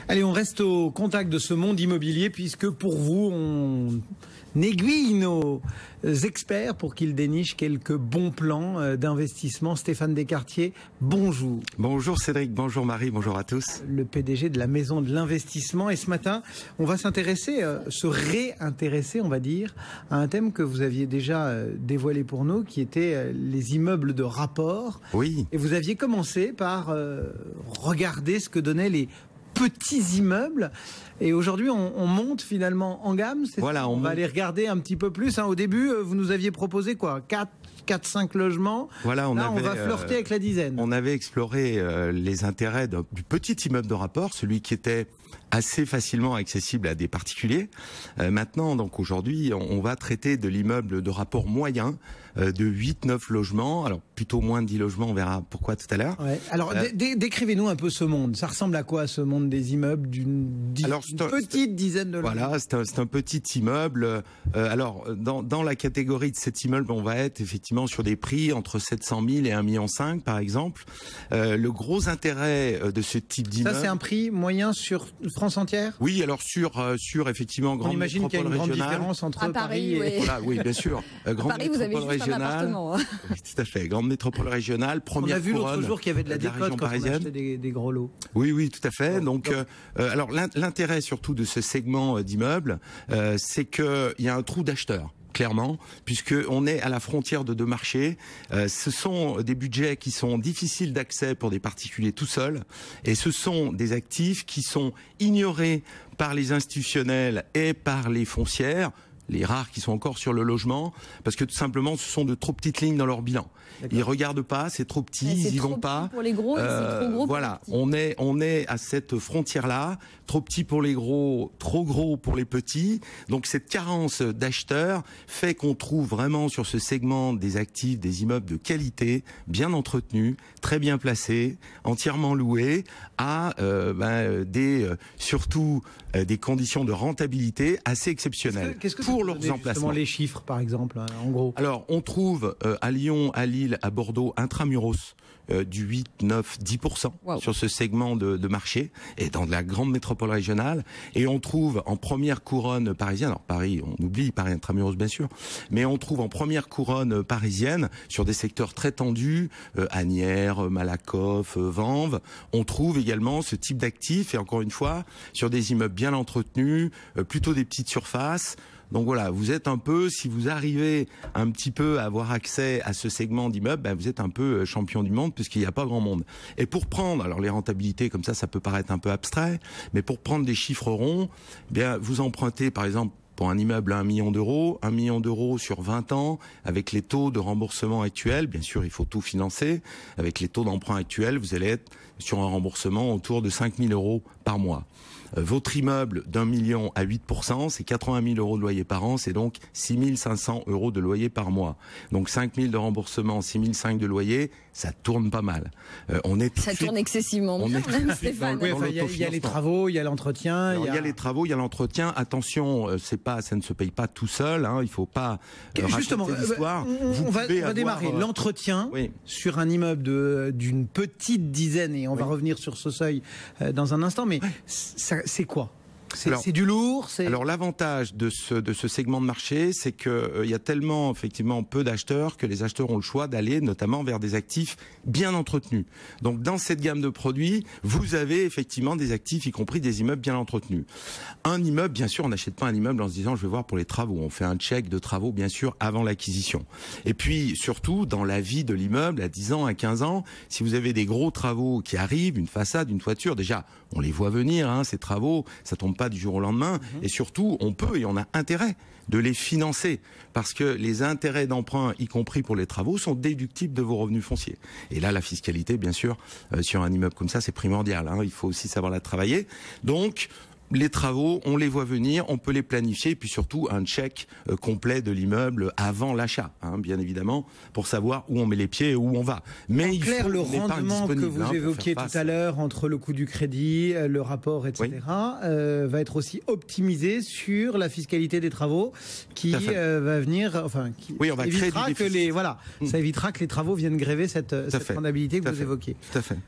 Allez, on reste au contact de ce monde immobilier puisque pour vous, on aiguille nos experts pour qu'ils dénichent quelques bons plans d'investissement. Stéphane Descartier, bonjour. Bonjour Cédric, bonjour Marie, bonjour à tous. Le PDG de la Maison de l'Investissement. Et ce matin, on va se réintéresser, on va dire, à un thème que vous aviez déjà dévoilé pour nous, qui était les immeubles de rapport. Oui. Et vous aviez commencé par regarder ce que donnaient les petits immeubles. Et aujourd'hui, on monte finalement en gamme. Voilà, on va aller regarder un petit peu plus. Au début, vous nous aviez proposé quoi, 4-5 logements. Voilà, on va flirter avec la dizaine. On avait exploré les intérêts du petit immeuble de rapport, celui qui était assez facilement accessible à des particuliers. Maintenant, donc aujourd'hui, on va traiter de l'immeuble de rapport moyen de 8-9 logements. Alors, plutôt moins de 10 logements, on verra pourquoi tout à l'heure. Ouais. Alors, décrivez-nous un peu ce monde. Ça ressemble à quoi, ce monde des immeubles d'une petite dizaine de logements? Voilà, c'est un petit immeuble. Alors, dans la catégorie de cet immeuble, on va être effectivement sur des prix entre 700 000 et 1,5 million, par exemple. Le gros intérêt de ce type d'immeuble... Ça, c'est un prix moyen sur France entière? Oui, alors sur effectivement grande métropole régionale. On imagine qu'il y a une grande différence entre Paris et... Oui. Voilà, oui, bien sûr. Grande Paris, vous avez juste un appartement. Hein. Oui, tout à fait. Grande métropole régionale, première couronne. On a vu l'autre jour qu'il y avait de la décote quand parisienne. on achetait des gros lots. Oui, tout à fait. Donc, alors l'intérêt surtout de ce segment d'immeubles, c'est qu'il y a un trou d'acheteurs. Clairement, puisque on est à la frontière de deux marchés. Ce sont des budgets qui sont difficiles d'accès pour des particuliers tout seuls, et ce sont des actifs qui sont ignorés par les institutionnels et par les foncières, les rares qui sont encore sur le logement, parce que tout simplement, ce sont de trop petites lignes dans leur bilan. Ils regardent pas, c'est trop petit, ils y vont pas. Pour les gros, c'est trop gros. Voilà, on est à cette frontière-là, trop petit pour les gros, trop gros pour les petits. Donc cette carence d'acheteurs fait qu'on trouve vraiment sur ce segment des actifs, des immeubles de qualité, bien entretenus, très bien placés, entièrement loués, à surtout des conditions de rentabilité assez exceptionnelles. Qu'est-ce que pour leurs emplacements. Les chiffres, par exemple, en gros. Alors, on trouve à Lyon, à Lille, à Bordeaux, intramuros, du 8, 9, 10% sur ce segment de marché, et dans la grande métropole régionale. Et on trouve en première couronne parisienne, alors Paris, on oublie Paris intramuros bien sûr, mais on trouve en première couronne parisienne, sur des secteurs très tendus, Asnières, Malakoff, Vanves, on trouve également ce type d'actifs, et encore une fois, sur des immeubles bien entretenus, plutôt des petites surfaces. Donc voilà, vous êtes un peu, si vous arrivez un petit peu à avoir accès à ce segment d'immeuble, vous êtes un peu champion du monde, puisqu'il n'y a pas grand monde. Et pour prendre, alors les rentabilités comme ça peut paraître un peu abstrait, mais pour prendre des chiffres ronds, vous empruntez par exemple pour un immeuble à 1 million d'euros, 1 million d'euros sur 20 ans, avec les taux de remboursement actuels, bien sûr il faut tout financer, avec les taux d'emprunt actuels, vous allez être sur un remboursement autour de 5 000 euros par mois. Votre immeuble d'1 million à 8%, c'est 80 000 euros de loyer par an, c'est donc 6 500 euros de loyer par mois. Donc 5 000 de remboursement, 6 500 de loyer, ça tourne pas mal. Ça tourne excessivement bien, même Stéphane. Il y a les travaux, il y a l'entretien. Il y a les travaux, il y a l'entretien. Attention, ça ne se paye pas tout seul. Il faut pas justement l'histoire. On va démarrer l'entretien sur un immeuble d'une petite dizaine, et on va revenir sur ce seuil dans un instant. Mais c'est quoi? C'est du lourd. Alors l'avantage de ce segment de marché, c'est que il y a tellement effectivement peu d'acheteurs que les acheteurs ont le choix d'aller notamment vers des actifs bien entretenus. Donc dans cette gamme de produits, vous avez effectivement des actifs, y compris des immeubles bien entretenus. Un immeuble, bien sûr, on n'achète pas un immeuble en se disant je vais voir pour les travaux. On fait un check de travaux bien sûr avant l'acquisition. Et puis surtout dans la vie de l'immeuble à 10 ans, à 15 ans, si vous avez des gros travaux qui arrivent, une façade, une toiture, déjà on les voit venir, ces travaux, ça tombe pas du jour au lendemain, et surtout on peut et on a intérêt de les financer, parce que les intérêts d'emprunt, y compris pour les travaux, sont déductibles de vos revenus fonciers. Et là la fiscalité, bien sûr, sur un immeuble comme ça, c'est primordial, il faut aussi savoir la travailler. Donc les travaux, on les voit venir, on peut les planifier, et puis surtout un check complet de l'immeuble avant l'achat, bien évidemment, pour savoir où on met les pieds et où on va. Mais en clair, le rendement que vous évoquiez tout à l'heure, entre le coût du crédit, le rapport, etc., va être aussi optimisé sur la fiscalité des travaux, qui va venir, on va évitera créer ça évitera que les travaux viennent gréver cette rentabilité que vous évoquiez. Tout à fait.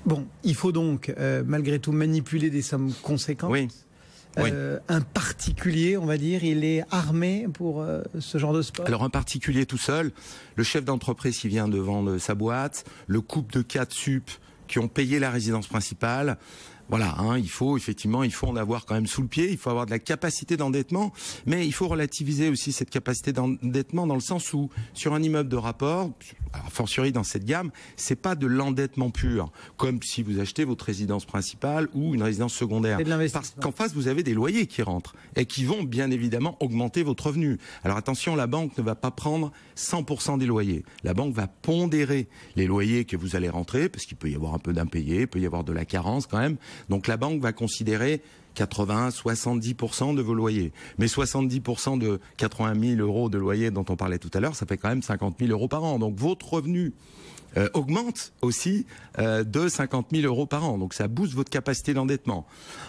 Bon, il faut donc, malgré tout, manipuler des sommes conséquentes. Oui. Un particulier, on va dire, il est armé pour ce genre de sport? Alors un particulier tout seul, le chef d'entreprise qui vient de vendre sa boîte, le couple de 4 sup qui ont payé la résidence principale. Voilà, il faut en avoir quand même sous le pied, il faut avoir de la capacité d'endettement, mais il faut relativiser aussi cette capacité d'endettement dans le sens où, sur un immeuble de rapport, a fortiori dans cette gamme, c'est pas de l'endettement pur, comme si vous achetez votre résidence principale ou une résidence secondaire. C'est de l'investissement. Parce qu'en face, vous avez des loyers qui rentrent et qui vont bien évidemment augmenter votre revenu. Alors attention, la banque ne va pas prendre 100% des loyers. La banque va pondérer les loyers que vous allez rentrer, parce qu'il peut y avoir un peu d'impayé, il peut y avoir de la carence quand même. Donc la banque va considérer 80-70% de vos loyers. Mais 70% de 80 000 euros de loyer dont on parlait tout à l'heure, ça fait quand même 50 000 euros par an. Donc votre revenu augmente aussi de 50 000 euros par an. Donc ça booste votre capacité d'endettement.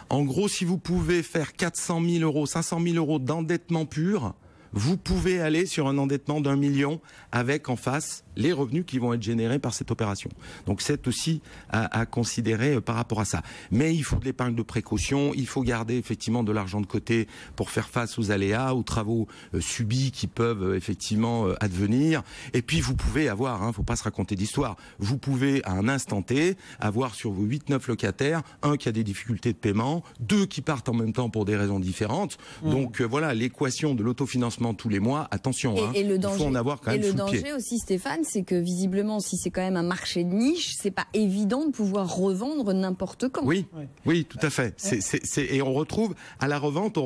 En gros, si vous pouvez faire 400 000 euros, 500 000 euros d'endettement pur, vous pouvez aller sur un endettement d'1 million avec en face les revenus qui vont être générés par cette opération. Donc c'est aussi à considérer par rapport à ça. Mais il faut de l'épargne de précaution, il faut garder effectivement de l'argent de côté pour faire face aux aléas, aux travaux subis qui peuvent effectivement advenir. Et puis vous pouvez avoir, faut pas se raconter d'histoire, vous pouvez à un instant T avoir sur vos 8-9 locataires, un qui a des difficultés de paiement, 2 qui partent en même temps pour des raisons différentes. Donc voilà, l'équation de l'autofinancement tous les mois, attention, le danger, il faut en avoir quand même sous le pied. Et le danger aussi, Stéphane, c'est que visiblement, si c'est quand même un marché de niche, c'est pas évident de pouvoir revendre n'importe quand. Oui, tout à fait. Et on retrouve, à la revente,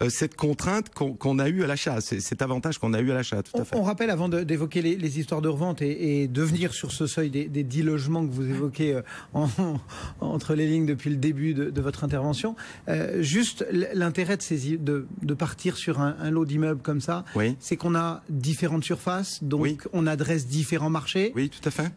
cette contrainte qu'on a eue à l'achat, cet avantage qu'on a eu à l'achat, tout à fait. On rappelle, avant d'évoquer les histoires de revente et de venir sur ce seuil des 10 logements que vous évoquez entre les lignes depuis le début de votre intervention, juste l'intérêt de partir sur un lot d'immeubles comme ça, c'est qu'on a différentes surfaces, donc on adresse différents marchés. Oui, tout à fait.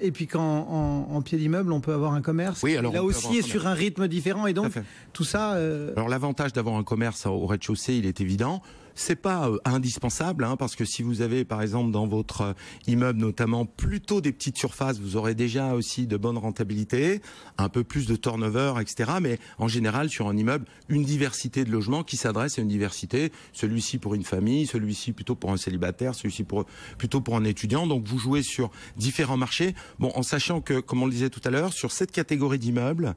Et puis en pied d'immeuble, on peut avoir un commerce. Oui, alors là aussi est sur un rythme différent, et donc tout ça. Alors l'avantage d'avoir un commerce au rez-de-chaussée, il est évident. C'est pas indispensable, parce que si vous avez par exemple dans votre immeuble notamment plutôt des petites surfaces, vous aurez déjà aussi de bonnes rentabilités, un peu plus de turnover, etc. Mais en général sur un immeuble, une diversité de logements qui s'adresse à une diversité, celui-ci pour une famille, celui-ci plutôt pour un célibataire, celui-ci plutôt pour un étudiant. Donc vous jouez sur différents marchés, en sachant que, comme on le disait tout à l'heure, sur cette catégorie d'immeubles,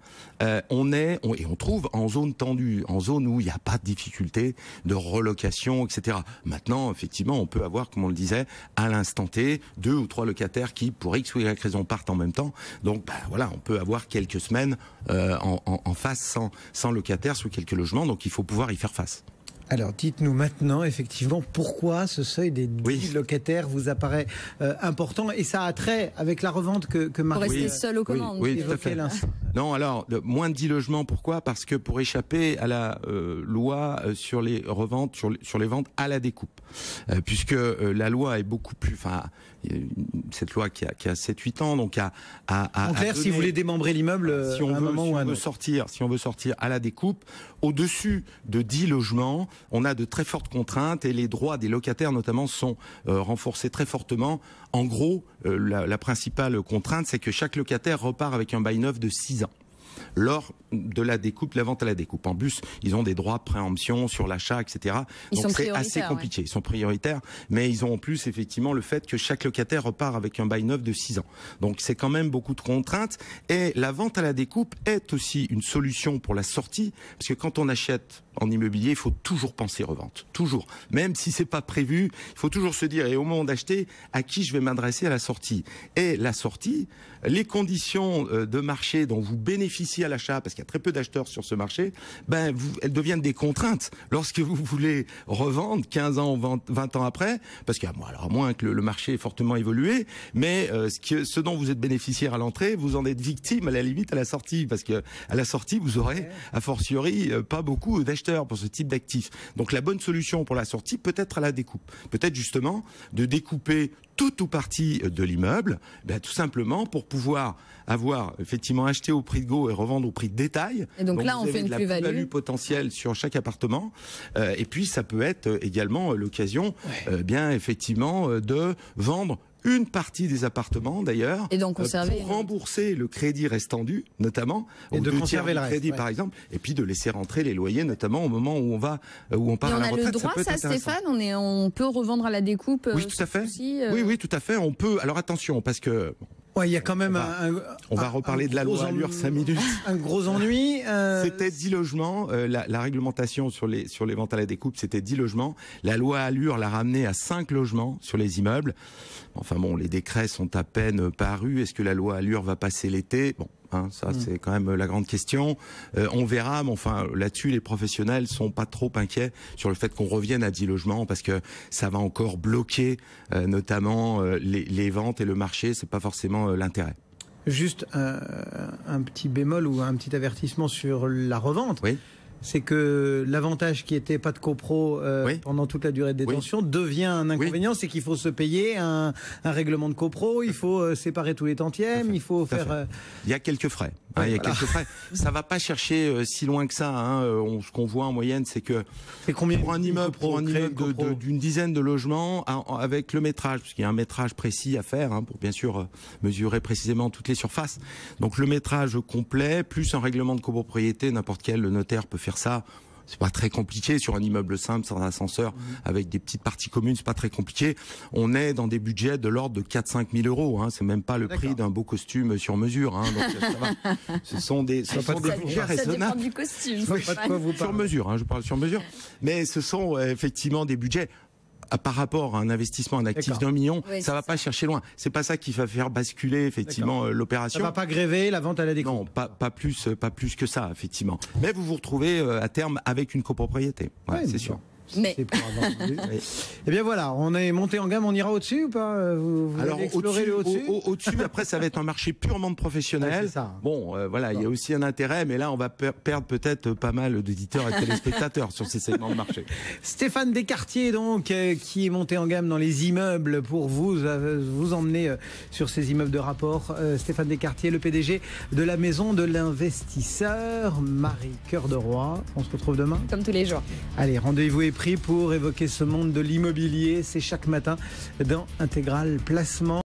on trouve en zone tendue, en zone où il n'y a pas de difficulté de relocation, etc. Maintenant, effectivement, on peut avoir, comme on le disait, à l'instant T, 2 ou 3 locataires qui, pour X ou Y raison, partent en même temps. Donc, voilà, on peut avoir quelques semaines en face sans locataires sous quelques logements. Donc, il faut pouvoir y faire face. Alors, dites-nous maintenant, effectivement, pourquoi ce seuil des 10 locataires vous apparaît important, et ça a trait avec la revente que Marie... Pour rester seul aux commandes. Oui, tout à fait. Non, alors, moins de 10 logements, pourquoi? Parce que pour échapper à la loi sur les reventes, sur les ventes à la découpe. Puisque la loi est beaucoup plus... cette loi qui a 7-8 ans, donc en clair, si vous voulez démembrer l'immeuble si on veut sortir à la découpe, au-dessus de 10 logements, on a de très fortes contraintes et les droits des locataires notamment sont renforcés très fortement. En gros, la principale contrainte, c'est que chaque locataire repart avec un bail neuf de 6 ans. Lors de la découpe, la vente à la découpe. En plus, ils ont des droits de préemption sur l'achat, etc. Donc c'est assez compliqué. Ils sont prioritaires, mais ils ont en plus effectivement le fait que chaque locataire repart avec un bail neuf de 6 ans. Donc c'est quand même beaucoup de contraintes. Et la vente à la découpe est aussi une solution pour la sortie, parce que quand on achète en immobilier, il faut toujours penser revente. Toujours. Même si c'est pas prévu, il faut toujours se dire, et au moment d'acheter, à qui je vais m'adresser à la sortie. Et la sortie, les conditions de marché dont vous bénéficiez à l'achat, parce qu'il y a très peu d'acheteurs sur ce marché, elles deviennent des contraintes lorsque vous voulez revendre 15 ans, 20 ans après, parce que, alors à moins que le marché ait fortement évolué, mais ce dont vous êtes bénéficiaire à l'entrée, vous en êtes victime à la limite à la sortie, parce que à la sortie, vous aurez a fortiori pas beaucoup d'acheteurs pour ce type d'actifs. Donc la bonne solution pour la sortie peut être à la découpe. Peut-être justement de découper tout ou partie de l'immeuble, tout simplement pour pouvoir avoir effectivement acheté au prix de go et revendre au prix de détail. Et donc là, on fait une plus-value potentielle sur chaque appartement. Et puis ça peut être également l'occasion, bien effectivement, de vendre une partie des appartements d'ailleurs, et donc conserver pour rembourser le crédit restant dû, notamment, et de conserver le crédit reste, par exemple, et puis de laisser rentrer les loyers, notamment au moment où on part à la retraite. On a le droit, ça, Stéphane, on peut revendre à la découpe. Oui, tout à fait. Oui, tout à fait. On peut. Alors attention, parce que. Ouais, il y a quand même on va reparler de la loi Allure 5 minutes. Un gros ennui. C'était 10 logements. La réglementation sur les ventes à la découpe, c'était 10 logements. La loi Allure l'a ramené à 5 logements sur les immeubles. Enfin bon, les décrets sont à peine parus. Est-ce que la loi Allure va passer l'été? Bon. Ça, c'est quand même la grande question. On verra, mais enfin, là-dessus, les professionnels sont pas trop inquiets sur le fait qu'on revienne à 10 logements parce que ça va encore bloquer notamment les ventes et le marché. C'est pas forcément l'intérêt. Juste un petit bémol ou un petit avertissement sur la revente. Oui. C'est que l'avantage qui était pas de copro pendant toute la durée de détention devient un inconvénient, c'est qu'il faut se payer un règlement de copro, il faut séparer tous les tantièmes, il faut faire... Il y a quelques frais. Il y a quelques frais. Ça va pas chercher si loin que ça. Ce qu'on voit en moyenne, c'est que combien pour un immeuble d'une dizaine de logements, avec le métrage, parce qu'il y a un métrage précis à faire pour bien sûr mesurer précisément toutes les surfaces. Donc le métrage complet, plus un règlement de copropriété, n'importe quel notaire peut faire ça. C'est pas très compliqué sur un immeuble simple, sans ascenseur, avec des petites parties communes, c'est pas très compliqué. On est dans des budgets de l'ordre de 4-5 000 euros. C'est même pas le prix d'un beau costume sur mesure. Donc ça va. Ce sont des budgets raisonnables. Ça dépend du costume. Pas de quoi vous parlez. Sur mesure, je parle sur mesure. Mais ce sont effectivement des budgets. Par rapport à un investissement, un actif d'1 million, ça va pas chercher loin. C'est pas ça qui va faire basculer effectivement l'opération. Ça va pas gréver la vente à la découpe. Non, pas plus que ça effectivement. Mais vous vous retrouvez à terme avec une copropriété. C'est sûr. Mais... Eh bien voilà, on est monté en gamme, on ira au-dessus ou pas? Vous Alors au-dessus, au-dessus, après ça va être un marché purement de professionnels. Bon, voilà, il y a aussi un intérêt, mais là on va perdre peut-être pas mal d'auditeurs et téléspectateurs sur ces segments de marché. Stéphane Descartiers donc, qui est monté en gamme dans les immeubles pour vous emmener sur ces immeubles de rapport. Stéphane Descartiers, le PDG de la Maison de l'Investisseur. Marie Cœur de Roi, on se retrouve demain. Comme tous les jours. Allez, rendez-vous est pris pour évoquer ce monde de l'immobilier. C'est chaque matin dans Intégral Placement.